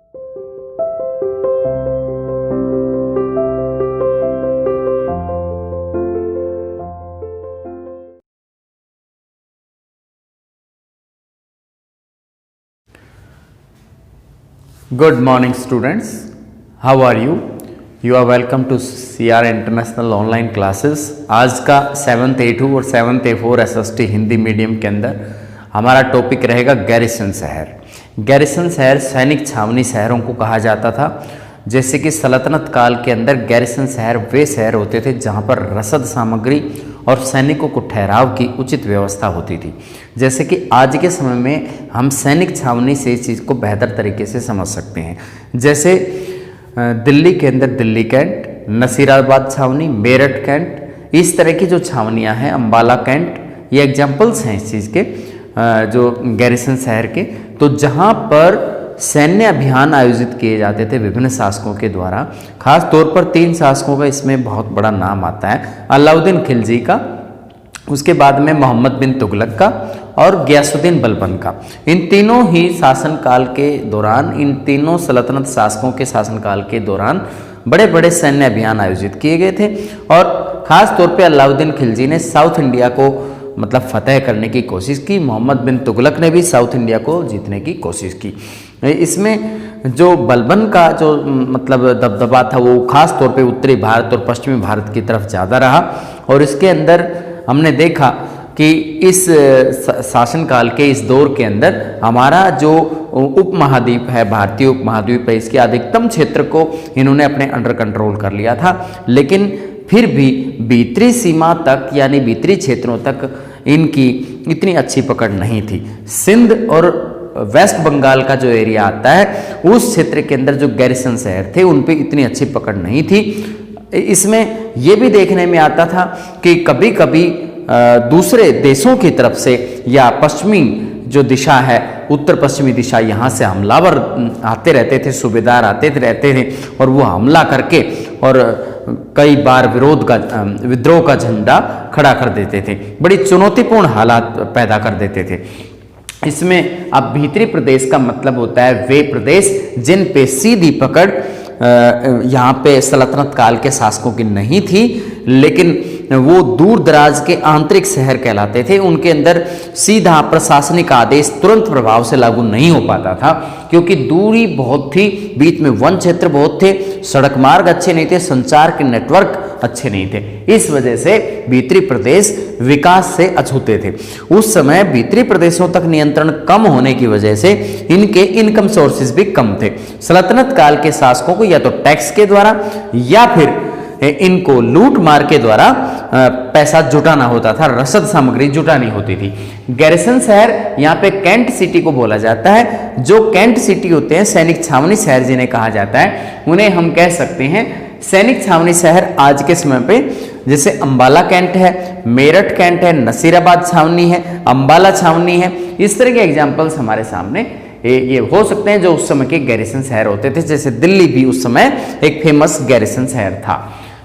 Good morning students, how are you? You are welcome to CR international online classes. आज का 7th A2 और 7th A4 SST Hindi medium के अंदर हमारा topic रहेगा गैरिसन शहर। गैरिसन शहर सैनिक छावनी शहरों को कहा जाता था। जैसे कि सल्तनत काल के अंदर गैरिसन शहर वे शहर होते थे जहाँ पर रसद सामग्री और सैनिकों को ठहराव की उचित व्यवस्था होती थी। जैसे कि आज के समय में हम सैनिक छावनी से इस चीज़ को बेहतर तरीके से समझ सकते हैं। जैसे दिल्ली के अंदर दिल्ली कैंट, नसीराबाद छावनी, मेरठ कैंट, इस तरह की जो छावनियां हैं, अम्बाला कैंट, ये एग्जाम्पल्स हैं इस चीज़ के जो गैरिसन शहर के। तो जहाँ पर सैन्य अभियान आयोजित किए जाते थे विभिन्न शासकों के द्वारा, खास तौर पर 3 शासकों का इसमें बहुत बड़ा नाम आता है। अलाउद्दीन खिलजी का, उसके बाद में मोहम्मद बिन तुगलक का और गयासुद्दीन बलबन का। इन तीनों ही शासनकाल के दौरान, इन तीनों सल्तनत शासकों के शासनकाल के दौरान बड़े बड़े सैन्य अभियान आयोजित किए गए थे। और ख़ास तौर पे अलाउद्दीन खिलजी ने साउथ इंडिया को मतलब फतेह करने की कोशिश की। मोहम्मद बिन तुगलक ने भी साउथ इंडिया को जीतने की कोशिश की। इसमें जो बलबन का जो मतलब दबदबा था वो खास तौर पे उत्तरी भारत और पश्चिमी भारत की तरफ ज़्यादा रहा। और इसके अंदर हमने देखा कि इस शासनकाल के इस दौर के अंदर हमारा जो उपमहाद्वीप है, भारतीय उपमहाद्वीप है, इसके अधिकतम क्षेत्र को इन्होंने अपने अंडर कंट्रोल कर लिया था। लेकिन फिर भी भीतरी सीमा तक यानी भीतरी क्षेत्रों तक इनकी इतनी अच्छी पकड़ नहीं थी। सिंध और वेस्ट बंगाल का जो एरिया आता है उस क्षेत्र के अंदर जो गैरिसन शहर थे उन पे इतनी अच्छी पकड़ नहीं थी। इसमें ये भी देखने में आता था कि कभी कभी दूसरे देशों की तरफ से या पश्चिमी जो दिशा है, उत्तर पश्चिमी दिशा, यहाँ से हमलावर आते रहते थे, सूबेदार आते रहते थे और वो हमला करके और कई बार विद्रोह का झंडा खड़ा कर देते थे। बड़ी चुनौतीपूर्ण हालात पैदा कर देते थे। इसमें अब भीतरी प्रदेश का मतलब होता है वे प्रदेश जिन पे सीधी पकड़ यहाँ पे सल्तनत काल के शासकों की नहीं थी, लेकिन वो दूर दराज के आंतरिक शहर कहलाते थे। उनके अंदर सीधा प्रशासनिक आदेश तुरंत प्रभाव से लागू नहीं हो पाता था क्योंकि दूरी बहुत थी, बीच में वन क्षेत्र बहुत थे, सड़क मार्ग अच्छे नहीं थे, संचार के नेटवर्क अच्छे नहीं थे। इस वजह से भीतरी प्रदेश विकास से अछूते थे। उस समय भीतरी प्रदेशों तक नियंत्रण कम होने की वजह से इनके इनकम सोर्सेज भी कम थे। सल्तनत काल के शासकों को या तो टैक्स के द्वारा या फिर इनको लूट मार के द्वारा पैसा जुटाना होता था, रसद सामग्री जुटानी होती थी। गैरिसन शहर यहाँ पे कैंट सिटी को बोला जाता है। जो कैंट सिटी होते हैं, सैनिक छावनी शहर जिन्हें कहा जाता है, उन्हें हम कह सकते हैं सैनिक छावनी शहर। आज के समय पे जैसे अम्बाला कैंट है, मेरठ कैंट है, नसीराबाद छावनी है, अम्बाला छावनी है, इस तरह के एग्जाम्पल्स हमारे सामने ये हो सकते हैं जो उस समय के गैरिसन शहर होते थे। जैसे दिल्ली भी उस समय एक फेमस गैरिसन शहर था।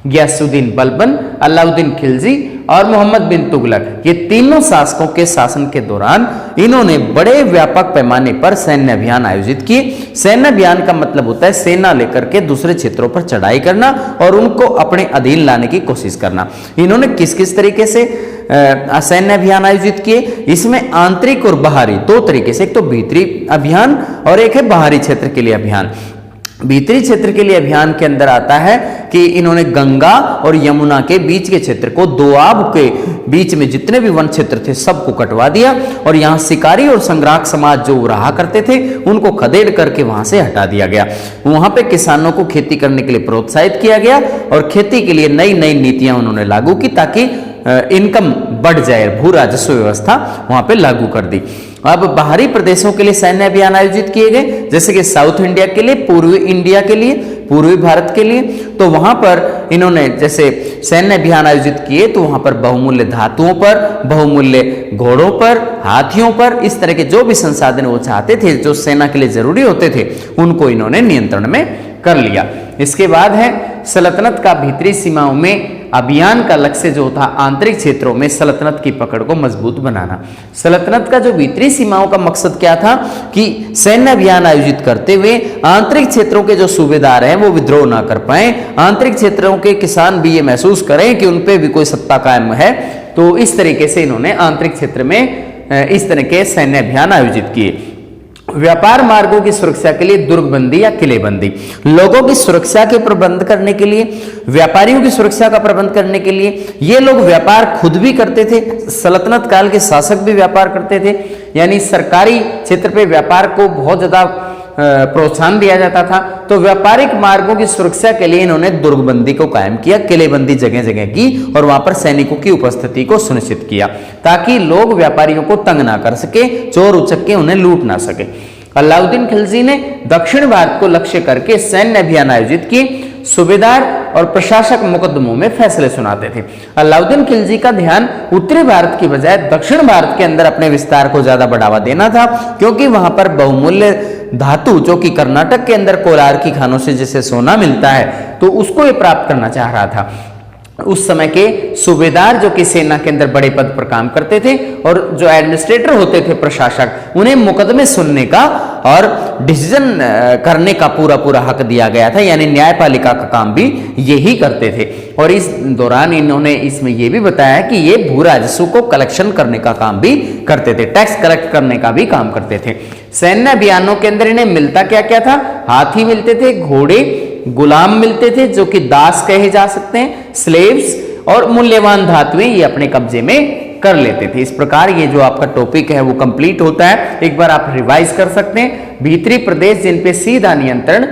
गयासुद्दीन बलबन, अलाउद्दीन खिलजी और मोहम्मद बिन तुगलक, ये तीनों शासकों के शासन के दौरान इन्होंने बड़े व्यापक पैमाने पर सैन्य अभियान आयोजित किए। सैन्य अभियान का मतलब होता है सेना लेकर के दूसरे क्षेत्रों पर चढ़ाई करना और उनको अपने अधीन लाने की कोशिश करना। इन्होंने किस किस तरीके से सैन्य अभियान आयोजित किए? इसमें आंतरिक और बाहरी 2 तरीके से, एक तो भीतरी अभियान और एक है बाहरी क्षेत्र के लिए अभियान। भीतरी क्षेत्र के लिए अभियान के अंदर आता है कि इन्होंने गंगा और यमुना के बीच के क्षेत्र को, दोआब के बीच में जितने भी वन क्षेत्र थे सबको कटवा दिया और यहाँ शिकारी और संग्राहक समाज जो रहा करते थे उनको खदेड़ करके वहां से हटा दिया गया। वहां पे किसानों को खेती करने के लिए प्रोत्साहित किया गया और खेती के लिए नई नई नीतियां उन्होंने लागू की ताकि इनकम बढ़ जाए। भू राजस्व व्यवस्था वहां पे लागू कर दी। अब बाहरी प्रदेशों के लिए सैन्य अभियान आयोजित किए गए, जैसे कि साउथ इंडिया के लिए, पूर्वी इंडिया के लिए, पूर्वी भारत के लिए। तो वहां पर इन्होंने जैसे सैन्य अभियान आयोजित किए तो वहां पर बहुमूल्य धातुओं पर, बहुमूल्य घोड़ों पर, हाथियों पर, इस तरह के जो भी संसाधन वो चाहते थे जो सेना के लिए जरूरी होते थे उनको इन्होंने नियंत्रण में कर लिया। इसके बाद है सल्तनत का भीतरी सीमाओं में अभियान का लक्ष्य जो था आंतरिक क्षेत्रों में सल्तनत की पकड़ को मजबूत बनाना। सल्तनत का जो भीतरी सीमाओं का मकसद क्या था कि सैन्य अभियान आयोजित करते हुए आंतरिक क्षेत्रों के जो सूबेदार हैं वो विद्रोह ना कर पाए, आंतरिक क्षेत्रों के किसान भी ये महसूस करें कि उन पे भी कोई सत्ता कायम है। तो इस तरीके से इन्होंने आंतरिक क्षेत्र में इस तरह के सैन्य अभियान आयोजित किए। व्यापार मार्गों की सुरक्षा के लिए दुर्गबंदी या किलेबंदी, लोगों की सुरक्षा के प्रबंध करने के लिए, व्यापारियों की सुरक्षा का प्रबंध करने के लिए ये लोग व्यापार खुद भी करते थे। सल्तनत काल के शासक भी व्यापार करते थे, यानी सरकारी क्षेत्र पे व्यापार को बहुत ज्यादा प्रोत्साहन दिया जाता था। तो व्यापारिक मार्गों की सुरक्षा के लिए इन्होंने दुर्गबंदी को कायम किया, किलेबंदी जगह जगह की और वहां पर सैनिकों की उपस्थिति को सुनिश्चित किया ताकि लोग व्यापारियों को तंग ना कर सके, चोर उचक्के उन्हें लूट ना सके। अलाउद्दीन खिलजी ने दक्षिण भारत को लक्ष्य करके सैन्य अभियान आयोजित किए। सूबेदार और प्रशासक मुकदमों में फैसले सुनाते थे। अलाउद्दीन खिलजी का ध्यान उत्तरी भारत की बजाय दक्षिण भारत के अंदर अपने विस्तार को ज्यादा बढ़ावा देना था, क्योंकि वहां पर बहुमूल्य धातु जो कि कर्नाटक के अंदर कोलार की खानों से जैसे सोना मिलता है तो उसको ये प्राप्त करना चाह रहा था। उस समय के सूबेदार जो कि सेना के अंदर बड़े पद पर काम करते थे और जो एडमिनिस्ट्रेटर होते थे, प्रशासक, उन्हें मुकदमे सुनने का और डिसीजन करने का पूरा पूरा हक दिया गया था, यानी न्यायपालिका का काम भी यही करते थे। और इस दौरान इन्होंने इसमें यह भी बताया कि ये भू राजस्व को कलेक्शन करने का काम भी करते थे, टैक्स कलेक्ट करने का भी काम करते थे। सैन्य अभियानों के अंदर इन्हें मिलता क्या क्या था? हाथी मिलते थे, घोड़े, गुलाम मिलते थे जो कि दास कहे जा सकते हैं, स्लेव्स, और मूल्यवान धातुएं ये अपने कब्जे में कर लेते थे। इस प्रकार ये जो आपका टॉपिक है वो कंप्लीट होता है। एक बार आप रिवाइज कर सकते हैं। भीतरी प्रदेश जिन पे सीधा नियंत्रण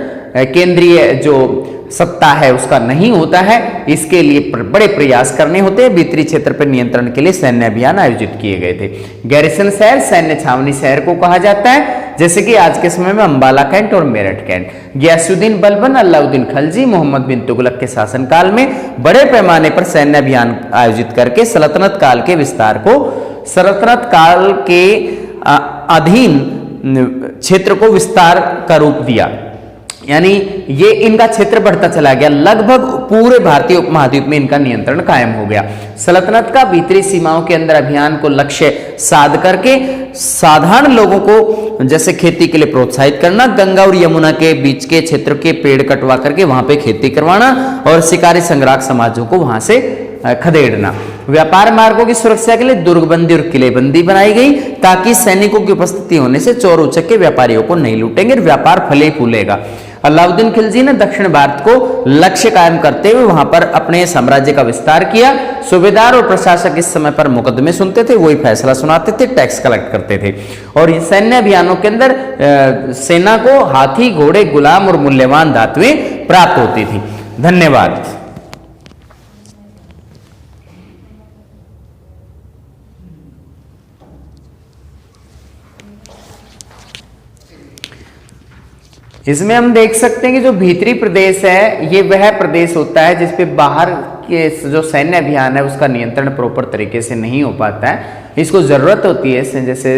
केंद्रीय जो सत्ता है उसका नहीं होता है, इसके लिए बड़े प्रयास करने होते हैं। भीतरी क्षेत्र पर नियंत्रण के लिए सैन्य अभियान आयोजित किए गए थे। गैरिसन शहर सैन्य छावनी शहर को कहा जाता है, जैसे कि आज के समय में अंबाला कैंट और मेरठ कैंट। गियासुद्दीन बलबन, अलाउद्दीन खलजी, मोहम्मद बिन तुगलक के शासनकाल में बड़े पैमाने पर सैन्य अभियान आयोजित करके सल्तनत काल के विस्तार को, सल्तनत काल के अधीन क्षेत्र को विस्तार का रूप दिया, यानी ये इनका क्षेत्र बढ़ता चला गया। लगभग पूरे भारतीय उपमहाद्वीप में इनका नियंत्रण कायम हो गया। सल्तनत का भीतरी सीमाओं के अंदर अभियान को लक्ष्य साध करके साधारण लोगों को जैसे खेती के लिए प्रोत्साहित करना, गंगा और यमुना के बीच के क्षेत्र के पेड़ कटवा करके वहां पे खेती करवाना और शिकारी संग्राहक समाजों को वहां से खदेड़ना। व्यापार मार्गों की सुरक्षा के लिए दुर्गबंदी और किलेबंदी बनाई गई ताकि सैनिकों की उपस्थिति होने से चोर उचक्के व्यापारियों को नहीं लूटेंगे, व्यापार फले फूलेगा। अलाउद्दीन खिलजी ने दक्षिण भारत को लक्ष्य कायम करते हुए वहां पर अपने साम्राज्य का विस्तार किया। सूबेदार और प्रशासक इस समय पर मुकदमे सुनते थे, वही फैसला सुनाते थे, टैक्स कलेक्ट करते थे। और ये सैन्य अभियानों के अंदर सेना को हाथी, घोड़े, गुलाम और मूल्यवान धातुएं प्राप्त होती थी। धन्यवाद। इसमें हम देख सकते हैं कि जो भीतरी प्रदेश है ये वह प्रदेश होता है जिस पे बाहर के जो सैन्य अभियान है उसका नियंत्रण प्रॉपर तरीके से नहीं हो पाता है। इसको जरूरत होती है, जैसे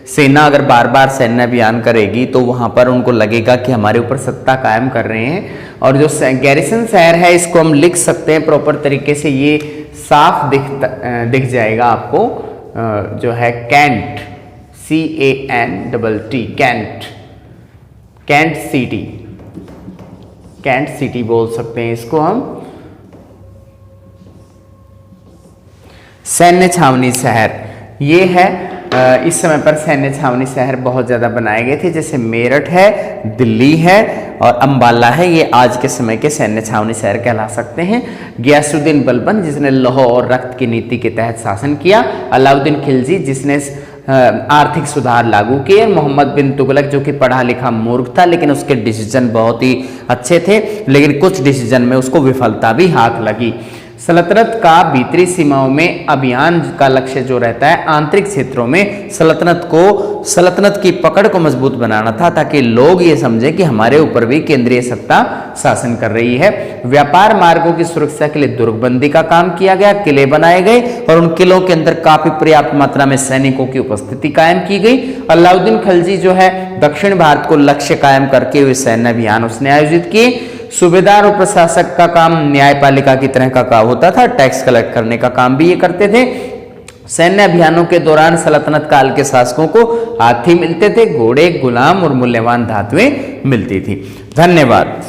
सेना अगर बार बार सैन्य अभियान करेगी तो वहां पर उनको लगेगा कि हमारे ऊपर सत्ता कायम कर रहे हैं। और जो गैरिसन शहर है इसको हम लिख सकते हैं प्रॉपर तरीके से, ये साफ दिख जाएगा आपको, जो है cantt, CANTT, cantt, cantt city, cantt city बोल सकते हैं इसको हम। सैन्य छावनी शहर ये है। इस समय पर सैन्य छावनी शहर बहुत ज्यादा बनाए गए थे, जैसे मेरठ है, दिल्ली है और अंबाला है, ये आज के समय के सैन्य छावनी शहर कहला सकते हैं। गियासुद्दीन बलबन जिसने लौह और रक्त की नीति के तहत शासन किया। अलाउद्दीन खिलजी जिसने आर्थिक सुधार लागू किए। मोहम्मद बिन तुगलक जो कि पढ़ा लिखा मूर्ख था लेकिन उसके डिसीजन बहुत ही अच्छे थे, लेकिन कुछ डिसीजन में उसको विफलता भी हाथ लगी। सल्तनत का भीतरी सीमाओं में अभियान का लक्ष्य जो रहता है आंतरिक क्षेत्रों में सल्तनत की पकड़ को मजबूत बनाना था ताकि लोग ये समझे कि हमारे ऊपर भी केंद्रीय सत्ता शासन कर रही है। व्यापार मार्गों की सुरक्षा के लिए दुर्गबंदी का काम किया गया, किले बनाए गए और उन किलों के अंदर काफी पर्याप्त मात्रा में सैनिकों की उपस्थिति कायम की गई। अलाउद्दीन खलजी जो है दक्षिण भारत को लक्ष्य कायम करके हुए सैन्य अभियान उसने आयोजित किए। सूबेदार और प्रशासक का काम न्यायपालिका की तरह का होता था, टैक्स कलेक्ट करने का काम भी ये करते थे। सैन्य अभियानों के दौरान सल्तनत काल के शासकों को हाथी मिलते थे, घोड़े, गुलाम और मूल्यवान धातुएं मिलती थी। धन्यवाद।